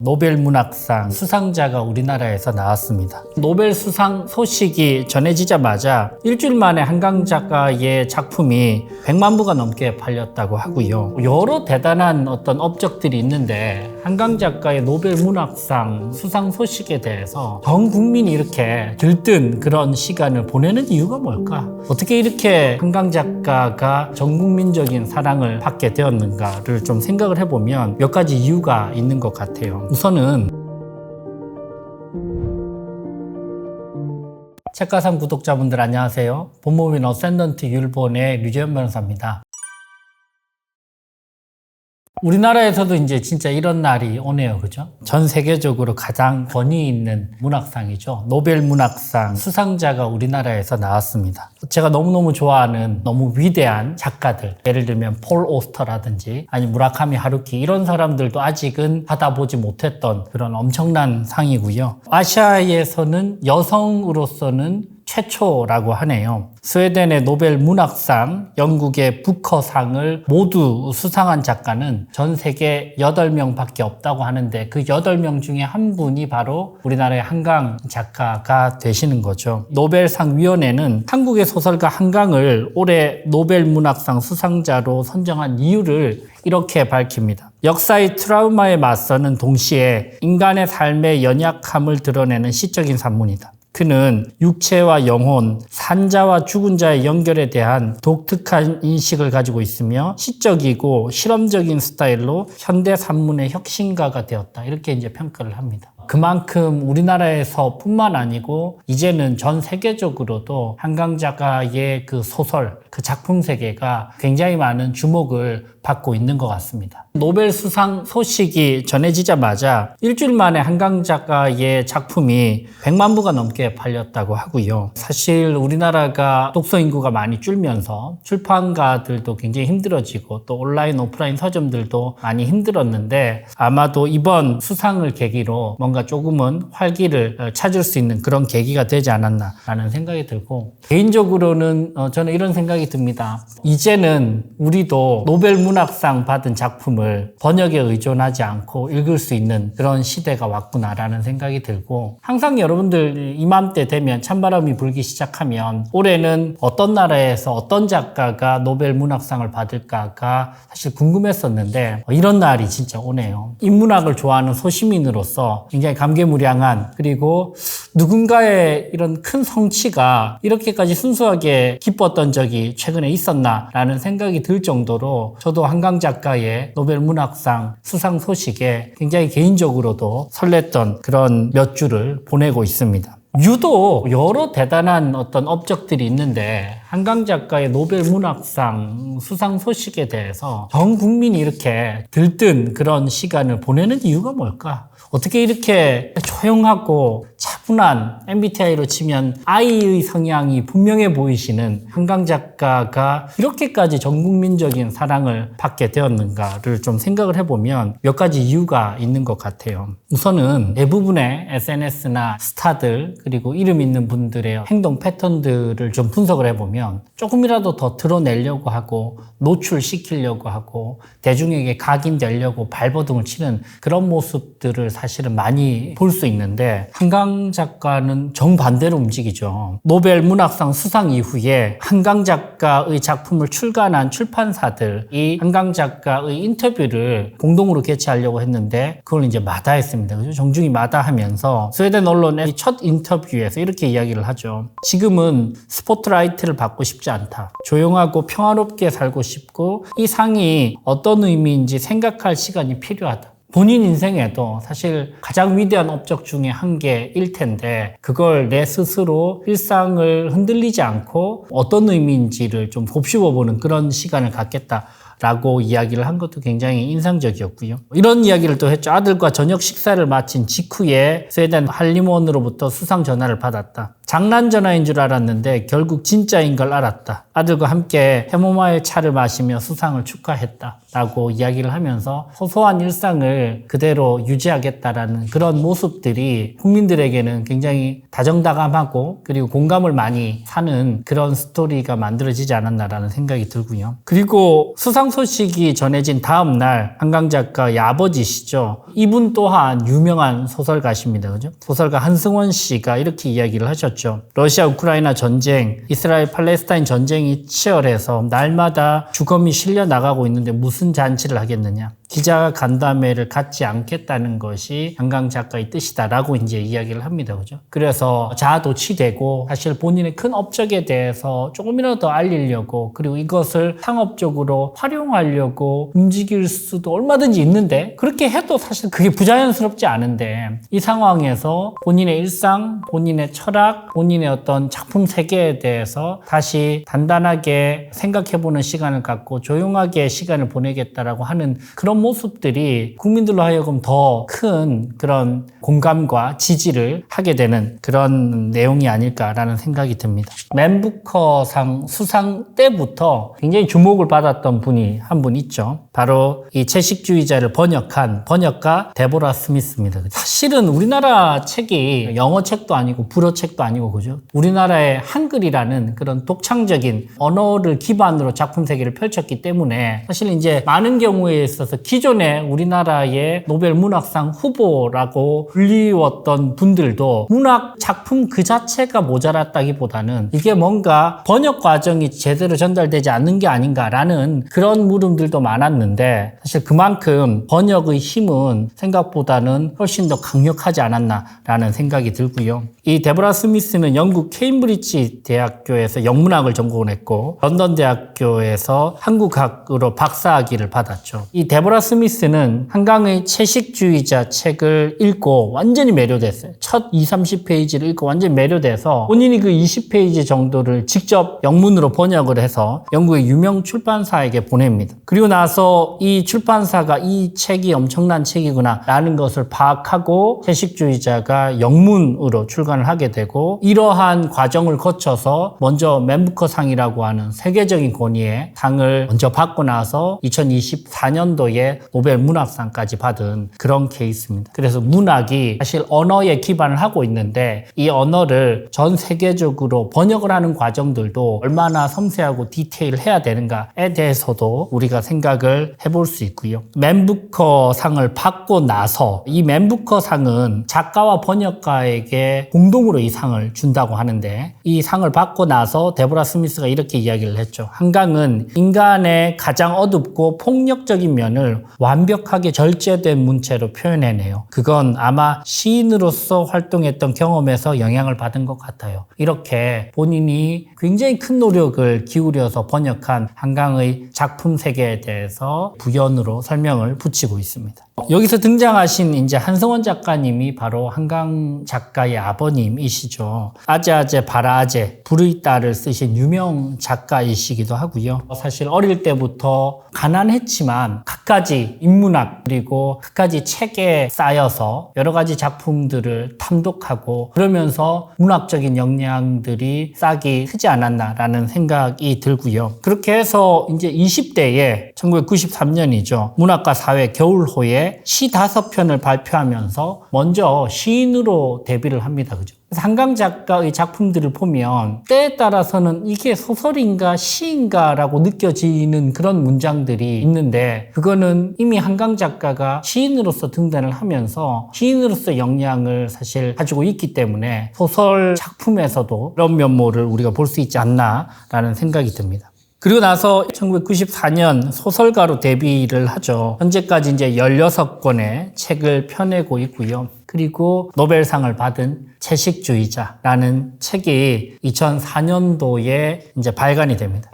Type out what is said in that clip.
노벨 문학상 수상자가 우리나라에서 나왔습니다. 노벨 수상 소식이 전해지자마자 일주일 만에 한강 작가의 작품이 100만 부가 넘게 팔렸다고 하고요. 여러 대단한 어떤 업적들이 있는데 한강 작가의 노벨 문학상 수상 소식에 대해서 전 국민이 이렇게 들뜬 그런 시간을 보내는 이유가 뭘까? 어떻게 이렇게 한강 작가가 전 국민적인 사랑을 받게 되었는가를 좀 생각을 해보면 몇 가지 이유가 있는 것 같아요. 우선은 책가상 구독자분들 안녕하세요. 본모민 어센던트 율본의 류재현 변호사입니다. 우리나라에서도 이제 진짜 이런 날이 오네요. 그죠? 전 세계적으로 가장 권위 있는 문학상이죠. 노벨 문학상 수상자가 우리나라에서 나왔습니다. 제가 너무너무 좋아하는 너무 위대한 작가들, 예를 들면 폴 오스터라든지 아니면 무라카미 하루키, 이런 사람들도 아직은 받아보지 못했던 그런 엄청난 상이고요. 아시아에서는 여성으로서는 최초라고 하네요. 스웨덴의 노벨 문학상, 영국의 부커상을 모두 수상한 작가는 전 세계 8명밖에 없다고 하는데 그 8명 중에 한 분이 바로 우리나라의 한강 작가가 되시는 거죠. 노벨상 위원회는 한국의 소설가 한강을 올해 노벨 문학상 수상자로 선정한 이유를 이렇게 밝힙니다. 역사의 트라우마에 맞서는 동시에 인간의 삶의 연약함을 드러내는 시적인 산문이다. 그는 육체와 영혼, 산자와 죽은 자의 연결에 대한 독특한 인식을 가지고 있으며 시적이고 실험적인 스타일로 현대 산문의 혁신가가 되었다. 이렇게 이제 평가를 합니다. 그만큼 우리나라에서 뿐만 아니고 이제는 전 세계적으로도 한강 작가의 그 소설, 그 작품 세계가 굉장히 많은 주목을 받고 있는 것 같습니다. 노벨 수상 소식이 전해지자마자 일주일 만에 한강 작가의 작품이 100만 부가 넘게 팔렸다고 하고요. 사실 우리나라가 독서 인구가 많이 줄면서 출판가들도 굉장히 힘들어지고 또 온라인, 오프라인 서점들도 많이 힘들었는데 아마도 이번 수상을 계기로 뭔가 조금은 활기를 찾을 수 있는 그런 계기가 되지 않았나라는 생각이 들고, 개인적으로는 저는 이런 생각이 듭니다. 이제는 우리도 노벨 문학상 받은 작품을 번역에 의존하지 않고 읽을 수 있는 그런 시대가 왔구나라는 생각이 들고, 항상 여러분들 이맘때 되면 찬바람이 불기 시작하면 올해는 어떤 나라에서 어떤 작가가 노벨 문학상을 받을까가 사실 궁금했었는데 이런 날이 진짜 오네요. 인문학을 좋아하는 소시민으로서 굉장히 감개무량한, 그리고 누군가의 이런 큰 성취가 이렇게까지 순수하게 기뻤던 적이 최근에 있었나라는 생각이 들 정도로 저도 한강 작가의 노벨 문학상 수상 소식에 굉장히 개인적으로도 설렜던 그런 몇 주를 보내고 있습니다. 유독 여러 대단한 어떤 업적들이 있는데 한강 작가의 노벨 문학상 수상 소식에 대해서 전 국민이 이렇게 들뜬 그런 시간을 보내는 이유가 뭘까? 어떻게 이렇게 조용하고 차분한, MBTI로 치면 I의 성향이 분명해 보이시는 한강 작가가 이렇게까지 전 국민적인 사랑을 받게 되었는가를 좀 생각을 해보면 몇 가지 이유가 있는 것 같아요. 우선은 대부분의 SNS나 스타들, 그리고 이름 있는 분들의 행동 패턴들을 좀 분석을 해보면 조금이라도 더 드러내려고 하고 노출시키려고 하고 대중에게 각인되려고 발버둥을 치는 그런 모습들을 사실은 많이 볼 수 있는데, 한강 작가는 정반대로 움직이죠. 노벨 문학상 수상 이후에 한강 작가의 작품을 출간한 출판사들이 한강 작가의 인터뷰를 공동으로 개최하려고 했는데 그걸 이제 마다했습니다. 그죠? 정중히 마다하면서 스웨덴 언론의 첫 인터뷰에서 이렇게 이야기를 하죠. 지금은 스포트라이트를 받고 싶지 않다. 조용하고 평화롭게 살고 싶고 이 상이 어떤 의미인지 생각할 시간이 필요하다. 본인 인생에도 사실 가장 위대한 업적 중에 한 개일 텐데 그걸 내 스스로 일상을 흔들리지 않고 어떤 의미인지를 좀 곱씹어보는 그런 시간을 갖겠다라고 이야기를 한 것도 굉장히 인상적이었고요. 이런 이야기를 또 했죠. 아들과 저녁 식사를 마친 직후에 스웨덴 한림원으로부터 수상 전화를 받았다. 장난 전화인 줄 알았는데 결국 진짜인 걸 알았다. 아들과 함께 해모마일 차를 마시며 수상을 축하했다. 라고 이야기를 하면서 소소한 일상을 그대로 유지하겠다라는 그런 모습들이 국민들에게는 굉장히 다정다감하고 그리고 공감을 많이 사는 그런 스토리가 만들어지지 않았나라는 생각이 들고요. 그리고 수상 소식이 전해진 다음 날 한강 작가의 아버지시죠. 이분 또한 유명한 소설가십니다. 그죠? 소설가 한승원 씨가 이렇게 이야기를 하셨죠. 러시아 우크라이나 전쟁, 이스라엘 팔레스타인 전쟁이 치열해서 날마다 주검이 실려 나가고 있는데 무슨 잔치를 하겠느냐. 기자 간담회를 갖지 않겠다는 것이 한강 작가의 뜻이다라고 이제 이야기를 합니다. 그죠? 그래서 자아도취되고 사실 본인의 큰 업적에 대해서 조금이라도 더 알리려고 그리고 이것을 상업적으로 활용하려고 움직일 수도 얼마든지 있는데 그렇게 해도 사실 그게 부자연스럽지 않은데 이 상황에서 본인의 일상, 본인의 철학, 본인의 어떤 작품 세계에 대해서 다시 단단하게 생각해보는 시간을 갖고 조용하게 시간을 보내겠다라고 하는 그런 모습들이 국민들로 하여금 더 큰 그런 공감과 지지를 하게 되는 그런 내용이 아닐까라는 생각이 듭니다. 맨부커상 수상 때부터 굉장히 주목을 받았던 분이 한 분 있죠. 바로 이 채식주의자를 번역한 번역가 데보라 스미스입니다. 사실은 우리나라 책이 영어 책도 아니고 불어 책도 아니고 그죠? 우리나라의 한글이라는 그런 독창적인 언어를 기반으로 작품 세계를 펼쳤기 때문에 사실 이제 많은 경우에 있어서 기존에 우리나라의 노벨 문학상 후보라고 불리웠던 분들도 문학 작품 그 자체가 모자랐다기보다는 이게 뭔가 번역 과정이 제대로 전달되지 않는 게 아닌가라는 그런 물음들도 많았는데 사실 그만큼 번역의 힘은 생각보다는 훨씬 더 강력하지 않았나라는 생각이 들고요. 이 데보라 스미스는 영국 케임브리지 대학교에서 영문학을 전공을 했고 런던 대학교에서 한국학으로 박사학위를 받았죠. 이 데보라 스미스는 한강의 채식주의자 책을 읽고 완전히 매료됐어요. 첫 20, 30페이지를 읽고 완전히 매료돼서 본인이 그 20페이지 정도를 직접 영문으로 번역을 해서 영국의 유명 출판사에게 보냅니다. 그리고 나서 이 출판사가 이 책이 엄청난 책이구나 라는 것을 파악하고 채식주의자가 영문으로 출간을 하게 되고 이러한 과정을 거쳐서 먼저 맨부커상이라고 하는 세계적인 권위의 상을 먼저 받고 나서 2024년도에 노벨 문학상까지 받은 그런 케이스입니다. 그래서 문학이 사실 언어에 기반을 하고 있는데 이 언어를 전 세계적으로 번역을 하는 과정들도 얼마나 섬세하고 디테일해야 되는가에 대해서도 우리가 생각을 해볼 수 있고요. 맨부커상을 받고 나서 이 맨부커상은 작가와 번역가에게 공동으로 이 상을 준다고 하는데 이 상을 받고 나서 데보라 스미스가 이렇게 이야기를 했죠. 한강은 인간의 가장 어둡고 폭력적인 면을 완벽하게 절제된 문체로 표현해내요. 그건 아마 시인으로서 활동했던 경험에서 영향을 받은 것 같아요. 이렇게 본인이 굉장히 큰 노력을 기울여서 번역한 한강의 작품 세계에 대해서 부연으로 설명을 붙이고 있습니다. 여기서 등장하신 이제 한승원 작가님이 바로 한강 작가의 아버님이시죠. 아재아재 바라아재 불의 딸을 쓰신 유명 작가이시기도 하고요. 사실 어릴 때부터 가난했지만 갖가지 인문학 그리고 갖가지 책에 쌓여서 여러 가지 작품들을 탐독하고 그러면서 문학적인 역량들이 싹이 트지 않았나라는 생각이 들고요. 그렇게 해서 이제 20대에 1993년이죠. 문학과 사회 겨울호에 시 5편을 발표하면서 먼저 시인으로 데뷔를 합니다. 그죠? 그래서 한강 작가의 작품들을 보면 때에 따라서는 이게 소설인가 시인가라고 느껴지는 그런 문장들이 있는데 그거는 이미 한강 작가가 시인으로서 등단을 하면서 시인으로서 역량을 사실 가지고 있기 때문에 소설 작품에서도 그런 면모를 우리가 볼 수 있지 않나라는 생각이 듭니다. 그리고 나서 1994년 소설가로 데뷔를 하죠. 현재까지 이제 16권의 책을 펴내고 있고요. 그리고 노벨상을 받은 채식주의자라는 책이 2004년도에 이제 발간이 됩니다.